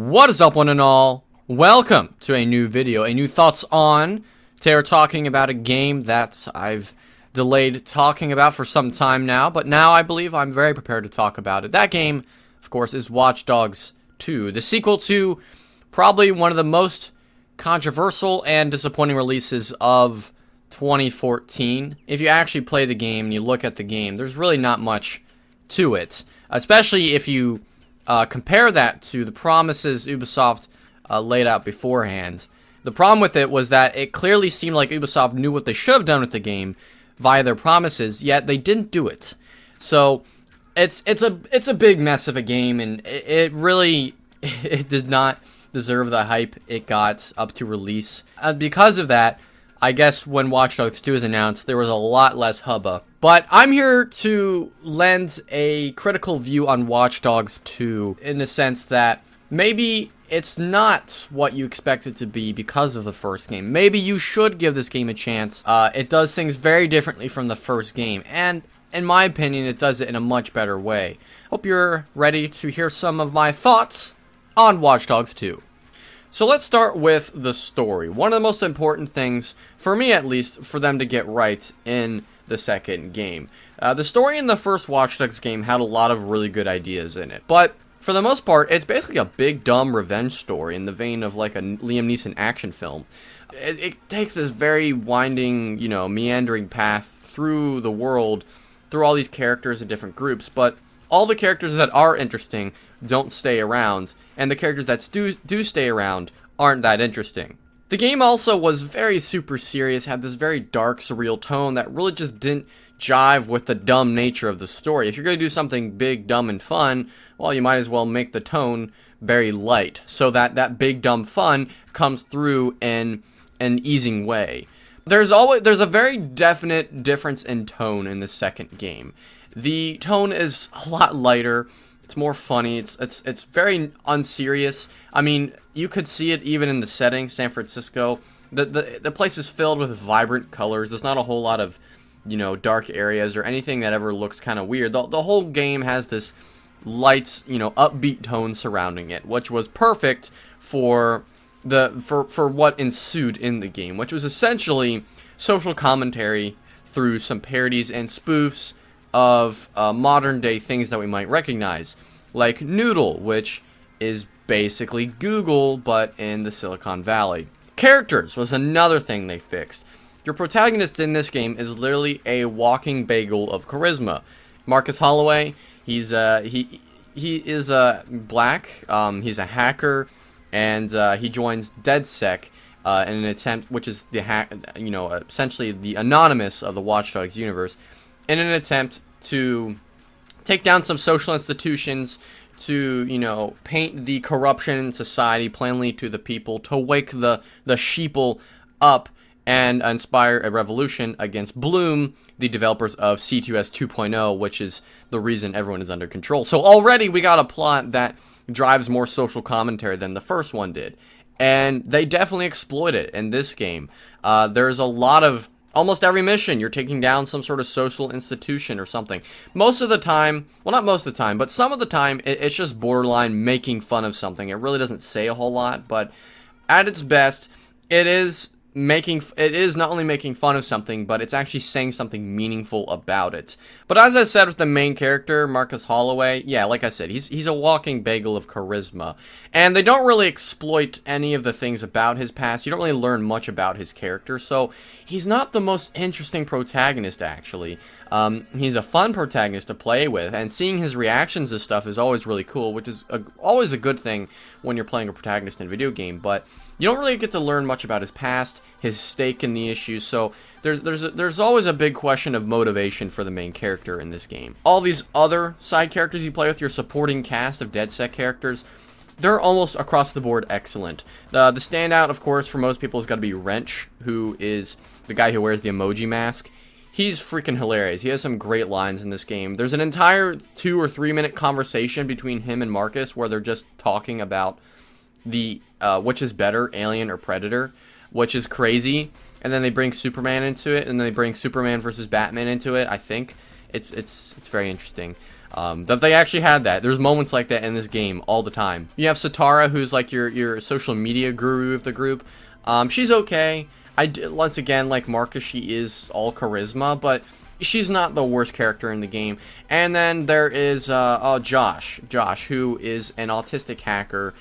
What is up, one and all? Welcome to a new video, a new thoughts on. Today we're talking about a game that I've delayed talking about for some time now, but now I believe I'm very prepared to talk about it. That game, of course, is Watch Dogs 2, the sequel to probably one of the most controversial and disappointing releases of 2014. If you actually play the game and you look at the game, there's really not much to it, especially if you compare that to the promises Ubisoft laid out beforehand. The problem with it was that it clearly seemed like Ubisoft knew what they should have done with the game via their promises, yet they didn't do it. So it's a big mess of a game, and it really it did not deserve the hype it got up to release. Because of that, I guess when Watch Dogs 2 was announced, there was a lot less hubba. But I'm here to lend a critical view on Watch Dogs 2 in the sense that maybe it's not what you expect it to be because of the first game. Maybe you should give this game a chance. It does things very differently from the first game, and in my opinion, it does it in a much better way. Hope you're ready to hear some of my thoughts on Watch Dogs 2. So let's start with the story. One of the most important things, for me at least, for them to get right in the second game. The story in the first Watch Dogs game had a lot of really good ideas in it, but for the most part, it's basically a big, dumb revenge story in the vein of like a Liam Neeson action film. It takes this very winding, meandering path through the world, through all these characters and different groups, but all the characters that are interesting don't stay around, and the characters that do stay around aren't that interesting. The game also was very super serious, had this very dark, surreal tone that really just didn't jive with the dumb nature of the story. If you're going to do something big, dumb, and fun, well, you might as well make the tone very light, so that that big, dumb fun comes through in an easing way. There's a very definite difference in tone in the second game. The tone is a lot lighter. It's more funny. It's very unserious. I mean, you could see it even in the setting, San Francisco. The place is filled with vibrant colors. There's not a whole lot of, dark areas or anything that ever looks kind of weird. The whole game has this light, upbeat tone surrounding it, which was perfect for what ensued in the game, which was essentially social commentary through some parodies and spoofs of modern day things that we might recognize, like Noodle, which is basically Google but in the Silicon Valley. Characters was another thing they fixed. Your protagonist in this game is literally a walking bagel of charisma. Marcus Holloway, he is black, he's a hacker, and he joins DedSec in an attempt, which is essentially the Anonymous of the Watch Dogs universe, in an attempt to take down some social institutions, to, paint the corruption in society plainly to the people, to wake the sheeple up and inspire a revolution against Bloom, the developers of C2S 2.0, which is the reason everyone is under control. So already we got a plot that drives more social commentary than the first one did. And they definitely exploit it in this game. There's a lot of almost every mission, you're taking down some sort of social institution or something. Most of the time, well, not most of the time, but some of the time, it's just borderline making fun of something. It really doesn't say a whole lot, but at its best, it is not only making fun of something, but it's actually saying something meaningful about it. But as I said with the main character, Marcus Holloway, yeah, like I said, he's a walking bagel of charisma. And they don't really exploit any of the things about his past. You don't really learn much about his character, so he's not the most interesting protagonist, actually. He's a fun protagonist to play with, and seeing his reactions to stuff is always really cool, which is always a good thing when you're playing a protagonist in a video game, but you don't really get to learn much about his past, his stake in the issues, so there's always a big question of motivation for the main character in this game. All these other side characters you play with, your supporting cast of DedSec characters, they're almost across the board excellent. The standout, of course, for most people has got to be Wrench, who is the guy who wears the emoji mask. He's freaking hilarious. He has some great lines in this game. There's an entire 2 or 3 minute conversation between him and Marcus where they're just talking about the which is better, Alien or Predator, which is crazy. And then they bring Superman into it, and then they bring Superman versus Batman into it. I think it's very interesting. That they actually had that. There's moments like that in this game all the time. You have SaiTorr, who's like your social media guru of the group. She's okay. Once again, like Marcus, she is all charisma, but she's not the worst character in the game. And then there is Josh, who is an autistic hacker.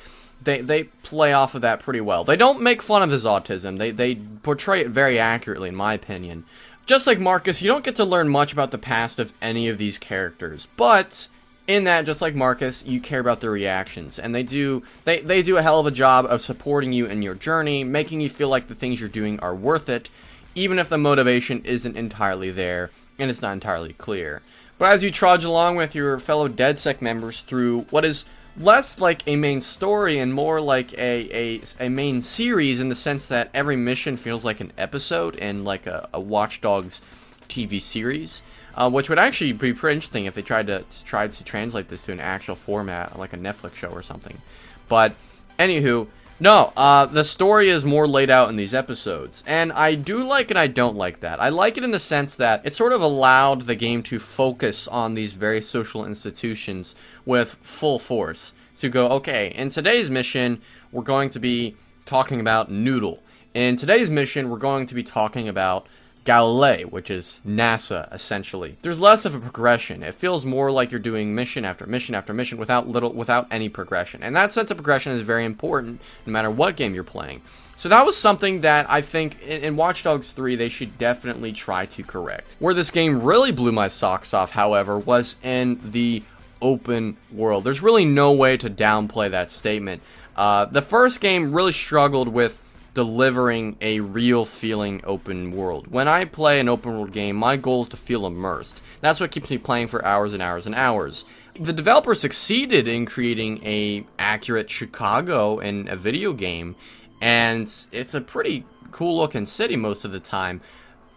They play off of that pretty well. They don't make fun of his autism. They portray it very accurately, in my opinion. Just like Marcus, you don't get to learn much about the past of any of these characters, but in that, just like Marcus, you care about their reactions, and they do a hell of a job of supporting you in your journey, making you feel like the things you're doing are worth it, even if the motivation isn't entirely there, and it's not entirely clear. But as you trudge along with your fellow DedSec members through what is less like a main story and more like a main series, in the sense that every mission feels like an episode in like a Watch Dogs TV series, which would actually be pretty interesting if they tried to translate this to an actual format, like a Netflix show or something. But anywho, no, the story is more laid out in these episodes, and I do like it. I don't like that. I like it in the sense that it sort of allowed the game to focus on these very social institutions with full force. To go, okay, in today's mission, we're going to be talking about Noodle. In today's mission, we're going to be talking about Galilei, which is NASA, essentially. There's less of a progression. It feels more like you're doing mission after mission after mission without any progression. And that sense of progression is very important no matter what game you're playing. So that was something that I think in Watch Dogs 3 they should definitely try to correct. Where this game really blew my socks off, however, was in the open world. There's really no way to downplay that statement. The first game really struggled with delivering a real feeling open world. When I play an open world game, my goal is to feel immersed. That's what keeps me playing for hours and hours and hours. The developers succeeded in creating a accurate Chicago in a video game, and it's a pretty cool looking city most of the time.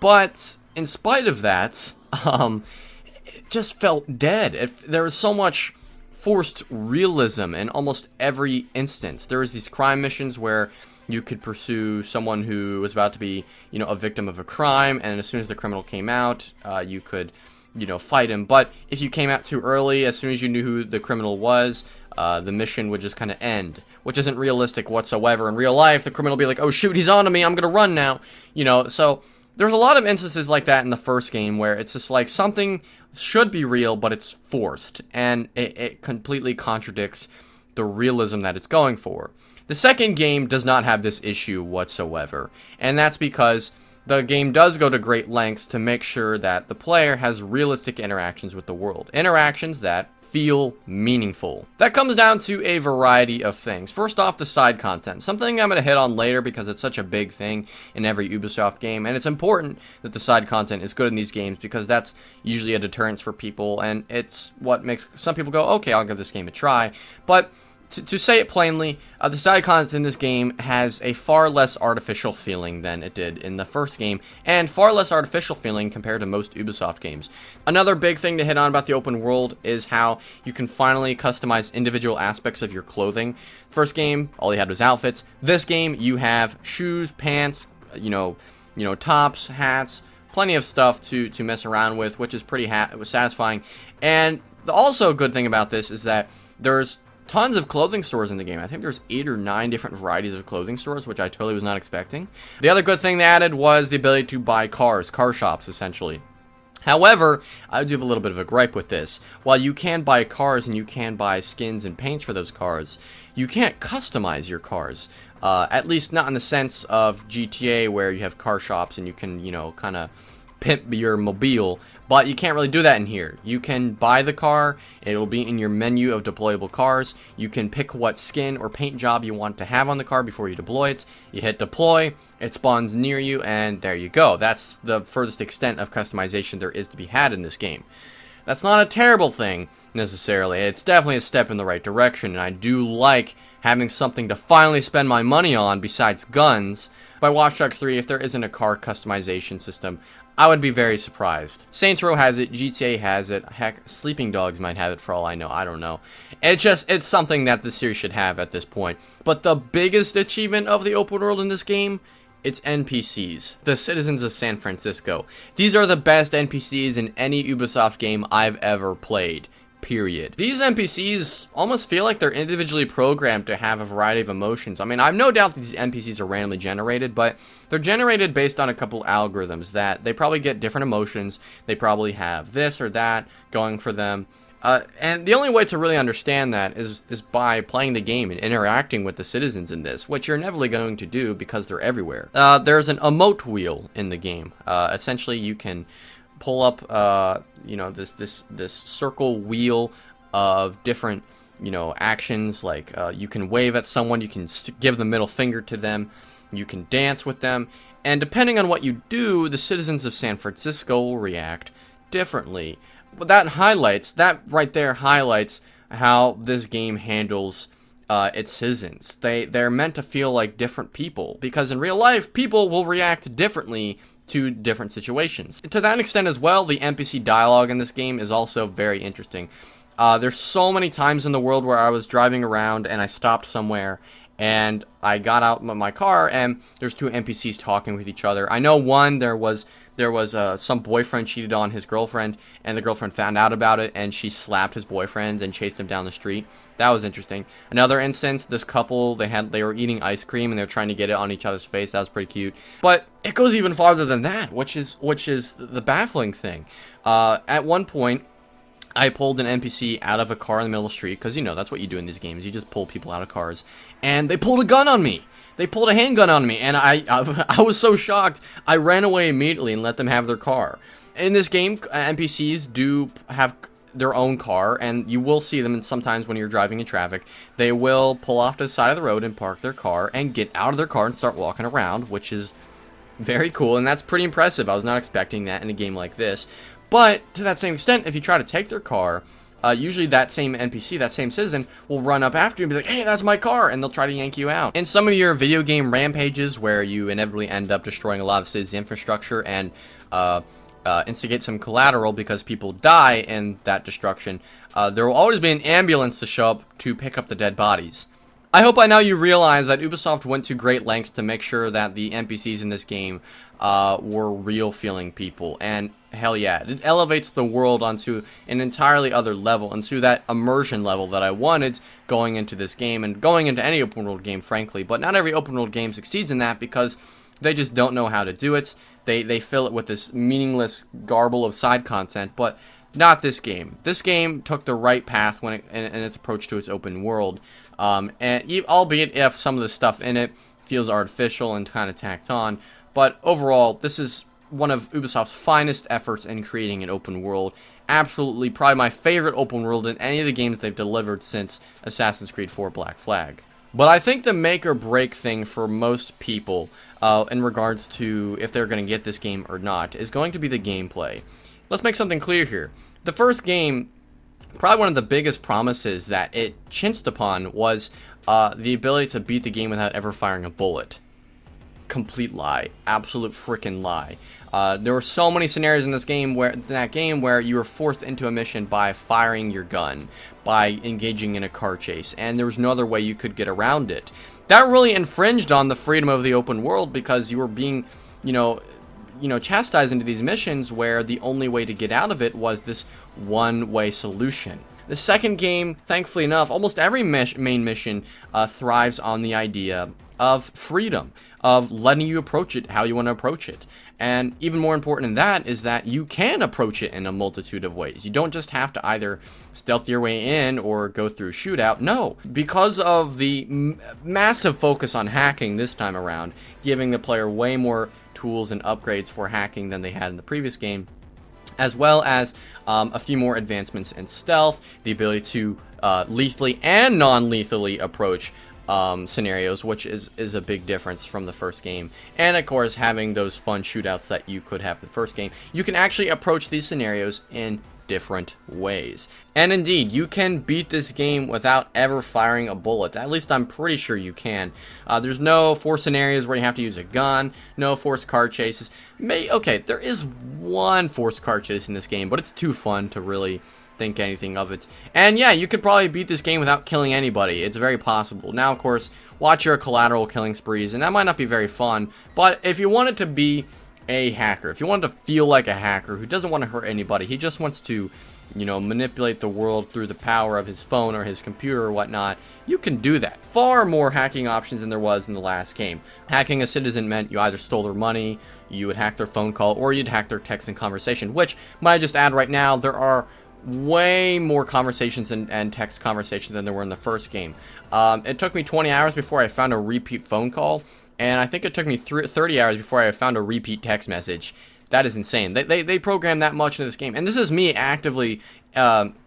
But in spite of that, it just felt dead. There was so much forced realism in almost every instance. There was these crime missions where you could pursue someone who was about to be, a victim of a crime, and as soon as the criminal came out, you could, fight him. But if you came out too early, as soon as you knew who the criminal was, the mission would just kind of end, which isn't realistic whatsoever. In real life, the criminal would be like, oh shoot, he's onto me, I'm gonna run now, so there's a lot of instances like that in the first game where it's just like something should be real, but it's forced, and it completely contradicts the realism that it's going for. The second game does not have this issue whatsoever, and that's because the game does go to great lengths to make sure that the player has realistic interactions with the world. Interactions that feel meaningful. That comes down to a variety of things. First off, the side content. Something I'm going to hit on later because it's such a big thing in every Ubisoft game, and it's important that the side content is good in these games because that's usually a deterrence for people, and it's what makes some people go, okay, I'll give this game a try. But to say it plainly, the side content in this game has a far less artificial feeling than it did in the first game, and far less artificial feeling compared to most Ubisoft games. Another big thing to hit on about the open world is how you can finally customize individual aspects of your clothing. First game, all you had was outfits. This game, you have shoes, pants, tops, hats, plenty of stuff to mess around with, which is pretty satisfying. And the also good thing about this is that there's tons of clothing stores in the game. I think there's 8 or 9 different varieties of clothing stores, which I totally was not expecting. The other good thing they added was the ability to buy car shops, essentially. However, I do have a little bit of a gripe with this. While you can buy cars and you can buy skins and paints for those cars, you can't customize your cars. At least not in the sense of GTA, where you have car shops and you can, kind of pimp your mobile. But you can't really do that in here. You can buy the car, it will be in your menu of deployable cars. You can pick what skin or paint job you want to have on the car before you deploy it. You hit deploy, it spawns near you, and there you go. That's the furthest extent of customization there is to be had in this game. That's not a terrible thing, necessarily. It's definitely a step in the right direction, and I do like having something to finally spend my money on besides guns. By Watch Dogs 3, if there isn't a car customization system, I would be very surprised. Saints Row has it, GTA has it, heck, Sleeping Dogs might have it for all I know, I don't know. It's something that the series should have at this point. But the biggest achievement of the open world in this game, it's NPCs, the citizens of San Francisco. These are the best NPCs in any Ubisoft game I've ever played. period. These NPCs almost feel like they're individually programmed to have a variety of emotions. I mean, I have no doubt that these NPCs are randomly generated, but they're generated based on a couple algorithms that they probably get different emotions. They probably have this or that going for them. And the only way to really understand that is by playing the game and interacting with the citizens in this, which you're inevitably going to do because they're everywhere. There's an emote wheel in the game. Essentially, you can pull up, this circle wheel of different, actions. Like you can wave at someone, you can give the middle finger to them, you can dance with them, and depending on what you do, the citizens of San Francisco will react differently. But that right there highlights how this game handles its citizens. They're meant to feel like different people, because in real life, people will react differently to different situations. To that extent as well, the NPC dialogue in this game is also very interesting. There's so many times in the world where I was driving around and I stopped somewhere and I got out of my car and there's two NPCs talking with each other. I know one, there was some boyfriend cheated on his girlfriend, and the girlfriend found out about it, and she slapped his boyfriend and chased him down the street. That was interesting. Another instance, this couple, they were eating ice cream, and they were trying to get it on each other's face. That was pretty cute. But it goes even farther than that, which is the baffling thing. At one point, I pulled an NPC out of a car in the middle of the street, because, that's what you do in these games. You just pull people out of cars, and they pulled a gun on me. They pulled a handgun on me, and I was so shocked, I ran away immediately and let them have their car. In this game, NPCs do have their own car, and you will see them sometimes when you're driving in traffic. They will pull off to the side of the road and park their car and get out of their car and start walking around, which is very cool, and that's pretty impressive. I was not expecting that in a game like this. But to that same extent, if you try to take their car, usually that same NPC, that same citizen, will run up after you and be like, hey, that's my car, and they'll try to yank you out. In some of your video game rampages where you inevitably end up destroying a lot of city's infrastructure and instigate some collateral because people die in that destruction, there will always be an ambulance to show up to pick up the dead bodies. I hope by now you realize that Ubisoft went to great lengths to make sure that the NPCs in this game were real-feeling people, and hell yeah, it elevates the world onto an entirely other level, into that immersion level that I wanted going into this game, and going into any open-world game, frankly. But not every open-world game succeeds in that, because they just don't know how to do it. They fill it with this meaningless garble of side content, but not this game. This game took the right path in its approach to its open world, and albeit if some of the stuff in it feels artificial and kind of tacked on, but overall, this is one of Ubisoft's finest efforts in creating an open world. Absolutely, probably my favorite open world in any of the games they've delivered since Assassin's Creed 4 Black Flag. But I think the make or break thing for most people, in regards to if they're going to get this game or not, is going to be the gameplay. Let's make something clear here. The first game, probably one of the biggest promises that it chinched upon was the ability to beat the game without ever firing a bullet. Complete lie. Absolute freaking lie. There were so many scenarios in that game where you were forced into a mission by firing your gun, by engaging in a car chase, and there was no other way you could get around it. That really infringed on the freedom of the open world, because you were being, chastised into these missions where the only way to get out of it was this one-way solution. The second game, thankfully enough, almost every main mission thrives on the idea of freedom, of letting you approach it how you want to approach it. And even more important than that is that you can approach it in a multitude of ways. You don't just have to either stealth your way in or go through shootout. No, because of the massive focus on hacking this time around, giving the player way more tools and upgrades for hacking than they had in the previous game, as well as a few more advancements in stealth, the ability to lethally and non-lethally approach scenarios, which is a big difference from the first game. And of course, having those fun shootouts that you could have in the first game. You can actually approach these scenarios in different ways. And indeed, you can beat this game without ever firing a bullet. At least I'm pretty sure you can. There's no forced scenarios where you have to use a gun, no forced car chases. Okay, there is one forced car chase in this game, but it's too fun to really think anything of it. And yeah, you could probably beat this game without killing anybody. It's very possible. Now, of course, watch your collateral killing sprees, and that might not be very fun, but if you want it to be a hacker, if you wanted to feel like a hacker who doesn't want to hurt anybody, he just wants to, you know, manipulate the world through the power of his phone or his computer or whatnot, you can do that. Far more hacking options than there was in the last game. Hacking a citizen meant you either stole their money, you would hack their phone call, or you'd hack their text and conversation, which, might I just add right now, there are way more conversations and text conversations than there were in the first game. It took me 20 hours before I found a repeat phone call, and I think it took me 30 hours before I found a repeat text message. That is insane. They programmed that much into this game. And this is me actively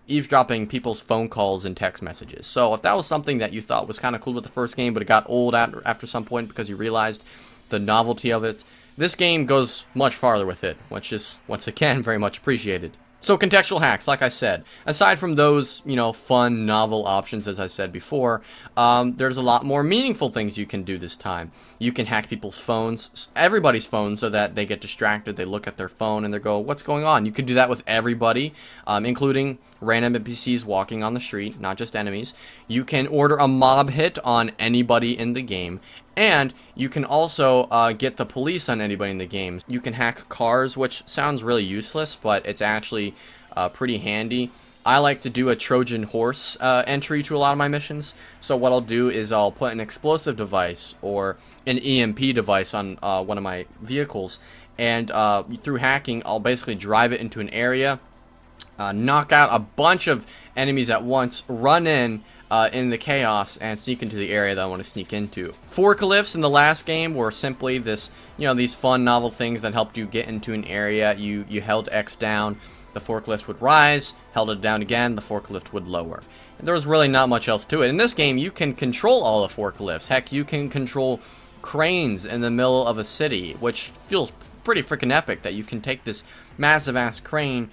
eavesdropping people's phone calls and text messages. So if that was something that you thought was kind of cool with the first game, but it got old after some point because you realized the novelty of it, this game goes much farther with it, which is, once again, very much appreciated. So contextual hacks, like I said, aside from those, you know, fun, novel options, as I said before, there's a lot more meaningful things you can do this time. You can hack people's phones, everybody's phones, so that they get distracted, they look at their phone, and they go, what's going on? You could do that with everybody, including random NPCs walking on the street, not just enemies. You can order a mob hit on anybody in the game. And you can also get the police on anybody in the game. You can hack cars, which sounds really useless, but it's actually pretty handy. I like to do a Trojan horse entry to a lot of my missions. So what I'll do is I'll put an explosive device or an EMP device on one of my vehicles. And through hacking, I'll basically drive it into an area, knock out a bunch of enemies at once, run in the chaos and sneak into the area that I want to sneak into. Forklifts in the last game were simply this, you know, these fun novel things that helped you get into an area. You held X down, the forklift would rise, held it down again, the forklift would lower. And there was really not much else to it. In this game, you can control all the forklifts. Heck, you can control cranes in the middle of a city, which feels pretty freaking epic that you can take this massive ass crane,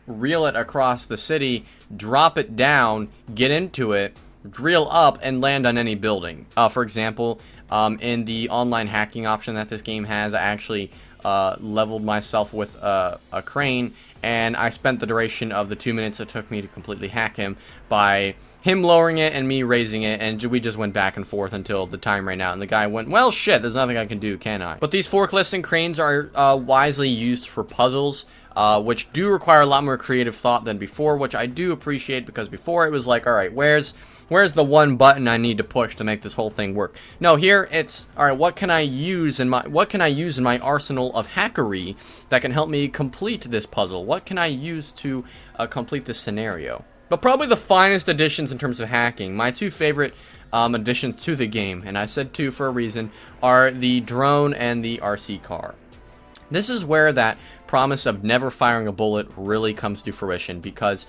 reel it across the city, drop it down, get into it, reel up, and land on any building. For example, in the online hacking option that this game has, I actually leveled myself with a crane, and I spent the duration of the 2 minutes it took me to completely hack him by him lowering it and me raising it, and we just went back and forth until the time ran out, and the guy went, well, shit, there's nothing I can do, can I? But these forklifts and cranes are wisely used for puzzles, which do require a lot more creative thought than before, which I do appreciate, because before it was like, alright, where's the one button I need to push to make this whole thing work? No, here it's, alright, what can I use in my arsenal of hackery that can help me complete this puzzle? What can I use to complete this scenario? But probably the finest additions in terms of hacking, my two favorite additions to the game, and I said two for a reason, are the drone and the RC car. This is where that promise of never firing a bullet really comes to fruition, because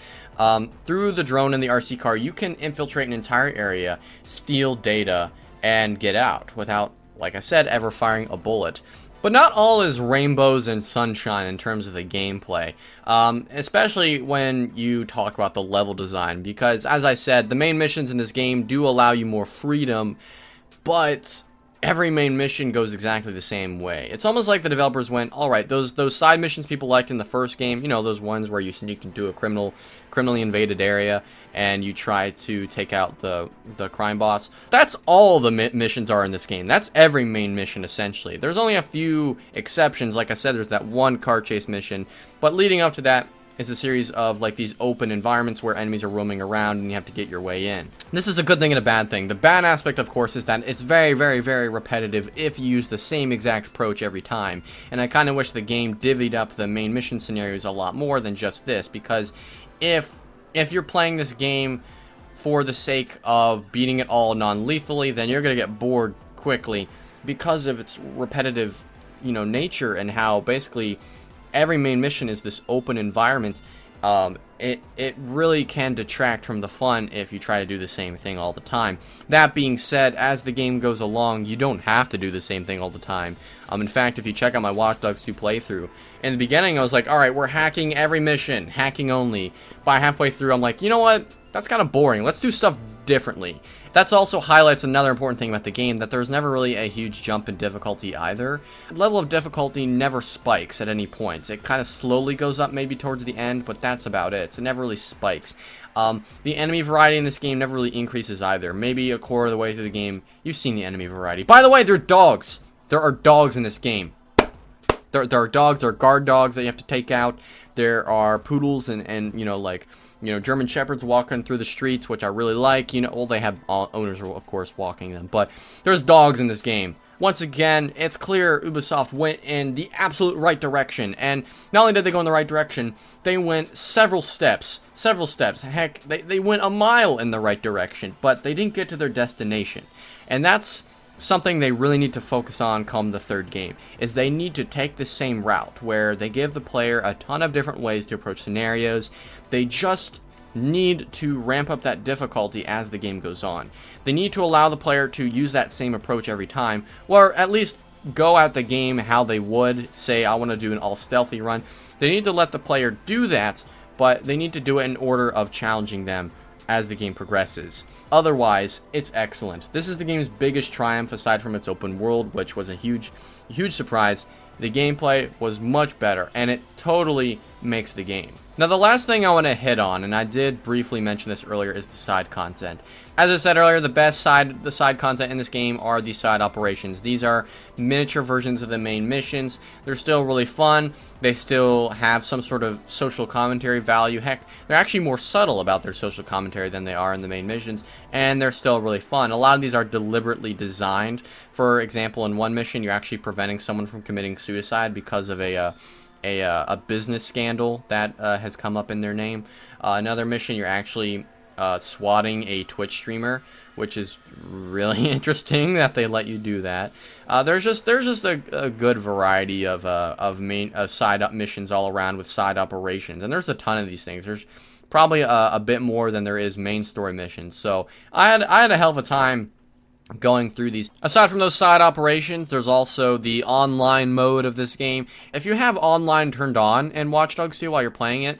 through the drone and the RC car, you can infiltrate an entire area, steal data, and get out without, like I said, ever firing a bullet. But not all is rainbows and sunshine in terms of the gameplay, especially when you talk about the level design, because, as I said, the main missions in this game do allow you more freedom, but every main mission goes exactly the same way. It's almost like the developers went, alright, those side missions people liked in the first game, you know, those ones where you sneak into a criminally invaded area and you try to take out the crime boss. That's all the missions are in this game. That's every main mission, essentially. There's only a few exceptions. Like I said, there's that one car chase mission, but leading up to that is a series of like these open environments where enemies are roaming around and you have to get your way in. This is a good thing and a bad thing. The bad aspect, of course, is that it's very, very, very repetitive if you use the same exact approach every time. And I kind of wish the game divvied up the main mission scenarios a lot more than just this, because if you're playing this game for the sake of beating it all non-lethally, then you're going to get bored quickly because of its repetitive, you know, nature, and how basically every main mission is this open environment. It really can detract from the fun if you try to do the same thing all the time. That being said, as the game goes along, you don't have to do the same thing all the time. In fact, if you check out my Watch Dogs 2 playthrough, in the beginning I was like, alright, we're hacking every mission, hacking only. By halfway through, I'm like, you know what? That's kind of boring. Let's do stuff differently. That also highlights another important thing about the game, that there's never really a huge jump in difficulty either. The level of difficulty never spikes at any point. It kind of slowly goes up maybe towards the end, but that's about it. So it never really spikes. The enemy variety in this game never really increases either. Maybe a quarter of the way through the game, you've seen the enemy variety. By the way, they're dogs. There are dogs in this game. there are dogs, there are guard dogs that you have to take out. There are poodles and German shepherds walking through the streets, which I really like. Well, they have owners, of course, walking them, but there's dogs in this game. Once again, it's clear Ubisoft went in the absolute right direction, and not only did they go in the right direction, they went several steps. Heck, they went a mile in the right direction, but they didn't get to their destination. And that's something they really need to focus on come the third game, is they need to take the same route, where they give the player a ton of different ways to approach scenarios. They just need to ramp up that difficulty as the game goes on. They need to allow the player to use that same approach every time, or at least go at the game how they would. Say, I want to do an all-stealthy run. They need to let the player do that, but they need to do it in order of challenging them as the game progresses. Otherwise, it's excellent. This is the game's biggest triumph aside from its open world, which was a huge surprise. The gameplay was much better, and it totally makes the game. Now, the last thing I want to hit on, and I did briefly mention this earlier, is the side content. As I said earlier, the side content in this game are the side operations. These are miniature versions of the main missions. They're still really fun. They still have some sort of social commentary value. Heck, they're actually more subtle about their social commentary than they are in the main missions, and they're still really fun. A lot of these are deliberately designed. For example, in one mission, you're actually preventing someone from committing suicide because of a business scandal that has come up in their name. Another mission, you're actually swatting a Twitch streamer, which is really interesting that they let you do that. There's just a good variety of side up missions all around with side operations, and there's a ton of these things. There's probably a bit more than there is main story missions. So I had a hell of a time going through these. Aside from those side operations, there's also the online mode of this game. If you have online turned on in Watch Dogs 2 while you're playing it,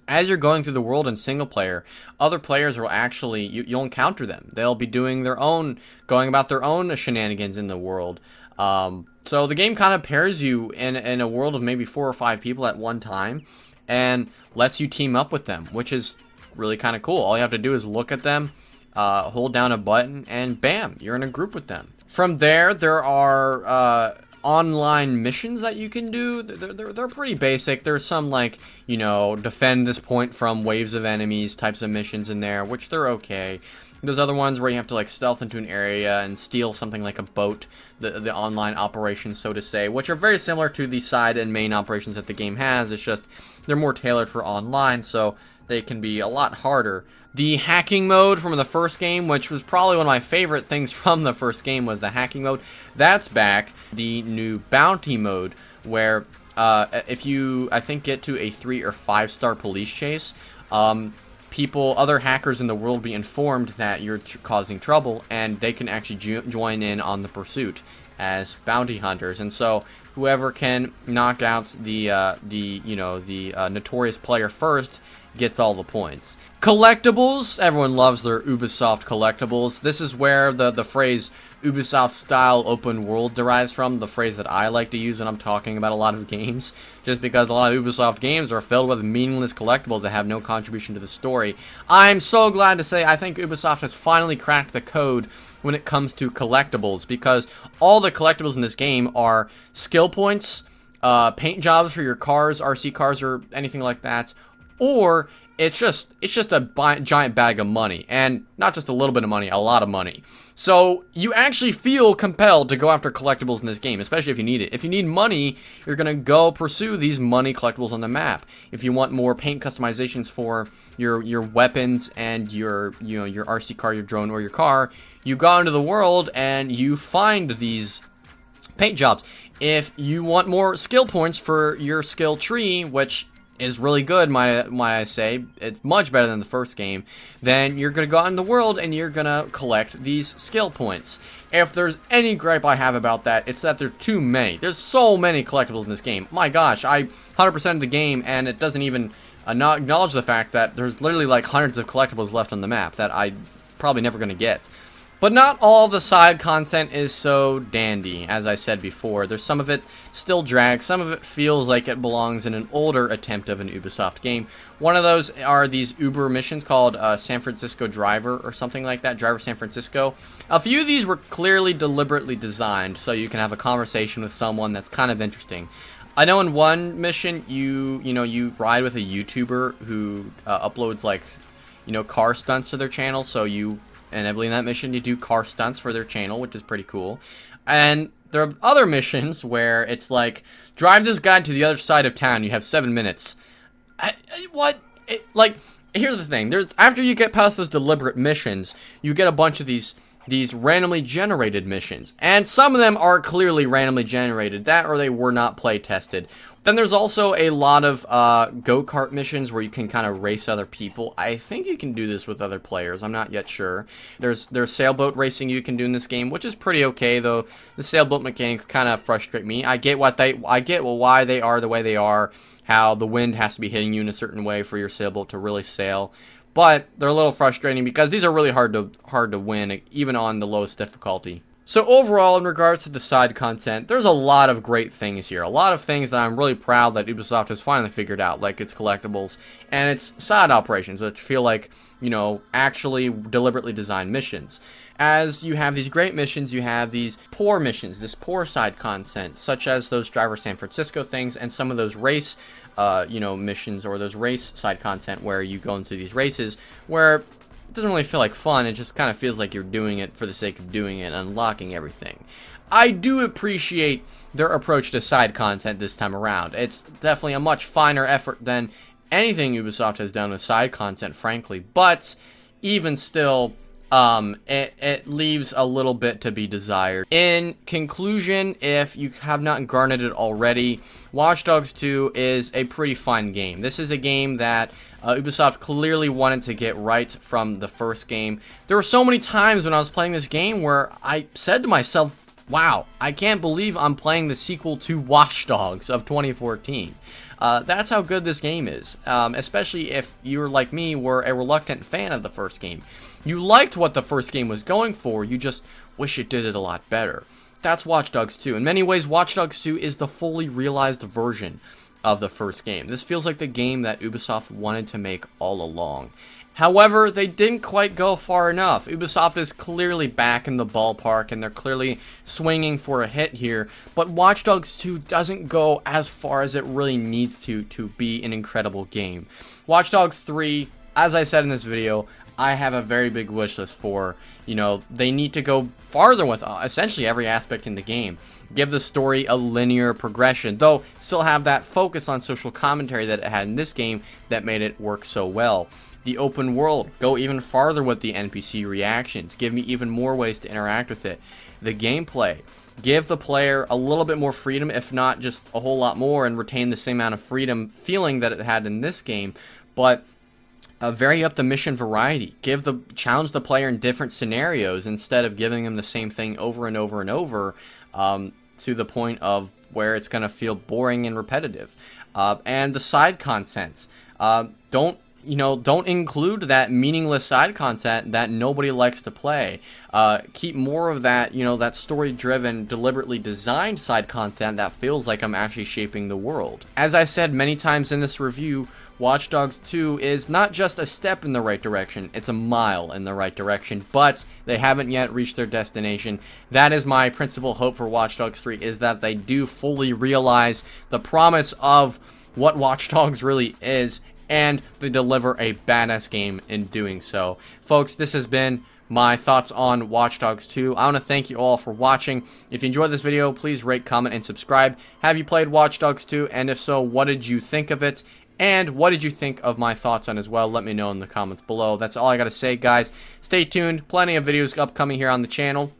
as you're going through the world in single player, other players will actually, you'll encounter them. They'll be doing going about their own shenanigans in the world. So the game kind of pairs you in a world of maybe 4 or 5 people at one time, and lets you team up with them, which is really kind of cool. All you have to do is look at them, hold down a button, and bam, you're in a group with them. From there are online missions that you can do. They're pretty basic. There's some defend this point from waves of enemies types of missions in there, which they're okay. There's other ones where you have to stealth into an area and steal something like a boat, the online operations, so to say, which are very similar to the side and main operations that the game has. It's just they're more tailored for online, so they can be a lot harder. The hacking mode from the first game, which was probably one of my favorite things from the first game, was the hacking mode. That's back. The new bounty mode, where if you, I think, get to a 3 or 5 star police chase, other hackers in the world be informed that you're causing trouble, and they can actually join in on the pursuit as bounty hunters. And so whoever can knock out the notorious player first gets all the points. Collectibles. Everyone loves their Ubisoft collectibles. This is where the phrase Ubisoft style open world derives from, the phrase that I like to use when I'm talking about a lot of games, just because a lot of Ubisoft games are filled with meaningless collectibles that have no contribution to the story. I'm so glad to say I think Ubisoft has finally cracked the code when it comes to collectibles, because all the collectibles in this game are skill points, paint jobs for your cars, RC cars, or anything like that, or it's just a giant bag of money, and not just a little bit of money, a lot of money. So you actually feel compelled to go after collectibles in this game, especially if you need it. If you need money, you're gonna go pursue these money collectibles on the map. If you want more paint customizations for your weapons and your RC car, your drone, or your car, you go into the world and you find these paint jobs. If you want more skill points for your skill tree, which is really good, might I say, it's much better than the first game, then you're going to go out in the world and you're going to collect these skill points. If there's any gripe I have about that, it's that there are too many. There's so many collectibles in this game. My gosh, I 100%ed the game, and it doesn't even acknowledge the fact that there's literally hundreds of collectibles left on the map that I'm probably never going to get. But not all the side content is so dandy, as I said before. There's some of it still drags, some of it feels like it belongs in an older attempt of an Ubisoft game. One of those are these Uber missions called San Francisco Driver or something like that, Driver San Francisco. A few of these were clearly deliberately designed so you can have a conversation with someone that's kind of interesting. I know in one mission you ride with a YouTuber who uploads like car stunts to their channel, so and I believe in that mission you do car stunts for their channel, which is pretty cool. And there are other missions where it's like, drive this guy to the other side of town, you have 7 minutes. Here's the thing, after you get past those deliberate missions, you get a bunch of these randomly generated missions, and some of them are clearly randomly generated, that or they were not play tested. Then there's also a lot of go-kart missions where you can kind of race other people. I think you can do this with other players, I'm not yet sure. There's sailboat racing you can do in this game, which is pretty okay, though the sailboat mechanics kind of frustrate me. I get why they are the way they are, how the wind has to be hitting you in a certain way for your sailboat to really sail. But they're a little frustrating because these are really hard to win, even on the lowest difficulty. So overall, in regards to the side content, there's a lot of great things here. A lot of things that I'm really proud that Ubisoft has finally figured out, like its collectibles and its side operations, which feel like, actually deliberately designed missions. As you have these great missions, you have these poor missions, this poor side content, such as those Driver San Francisco things and some of those race missions or those race side content where you go into these races where it doesn't really feel like fun, it just kind of feels like you're doing it for the sake of doing it, unlocking everything. I do appreciate their approach to side content this time around. It's definitely a much finer effort than anything Ubisoft has done with side content, frankly, but even still, it leaves a little bit to be desired. In conclusion, if you have not garnered it already, Watch Dogs 2 is a pretty fun game. This is a game that Ubisoft clearly wanted to get right from the first game. There were so many times when I was playing this game where I said to myself, wow, I can't believe I'm playing the sequel to Watch Dogs of 2014. That's how good this game is, especially if you're like me, were a reluctant fan of the first game. You liked what the first game was going for, you just wish it did it a lot better. That's Watch Dogs 2. In many ways, Watch Dogs 2 is the fully realized version of the first game. This feels like the game that Ubisoft wanted to make all along. However, they didn't quite go far enough. Ubisoft is clearly back in the ballpark, and they're clearly swinging for a hit here, but Watch Dogs 2 doesn't go as far as it really needs to be an incredible game. Watch Dogs 3, as I said in this video, I have a very big wish list for. They need to go farther with essentially every aspect in the game. Give the story a linear progression, though still have that focus on social commentary that it had in this game that made it work so well. The open world, go even farther with the NPC reactions. Give me even more ways to interact with it. The gameplay, give the player a little bit more freedom, if not just a whole lot more, and retain the same amount of freedom feeling that it had in this game, but vary up the mission variety. Challenge the player in different scenarios instead of giving them the same thing over and over and over, to the point of where it's going to feel boring and repetitive. And the side contents, don't include that meaningless side content that nobody likes to play. Keep more of that, that story-driven, deliberately designed side content that feels like I'm actually shaping the world. As I said many times in this review, Watch Dogs 2 is not just a step in the right direction, it's a mile in the right direction, but they haven't yet reached their destination. That is my principal hope for Watch Dogs 3, is that they do fully realize the promise of what Watch Dogs really is, and they deliver a badass game in doing so. Folks, this has been my thoughts on Watch Dogs 2. I want to thank you all for watching. If you enjoyed this video, please rate, comment, and subscribe. Have you played Watch Dogs 2? And if so, what did you think of it? And what did you think of my thoughts on it as well? Let me know in the comments below. That's all I got to say, guys. Stay tuned. Plenty of videos upcoming here on the channel,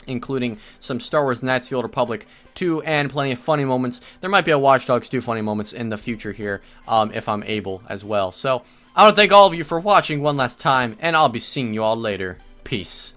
including some Star Wars Knights of the Old Republic 2 and plenty of funny moments. There might be a Watch Dogs 2 funny moments in the future here, if I'm able as well. So, I want to thank all of you for watching one last time, and I'll be seeing you all later. Peace.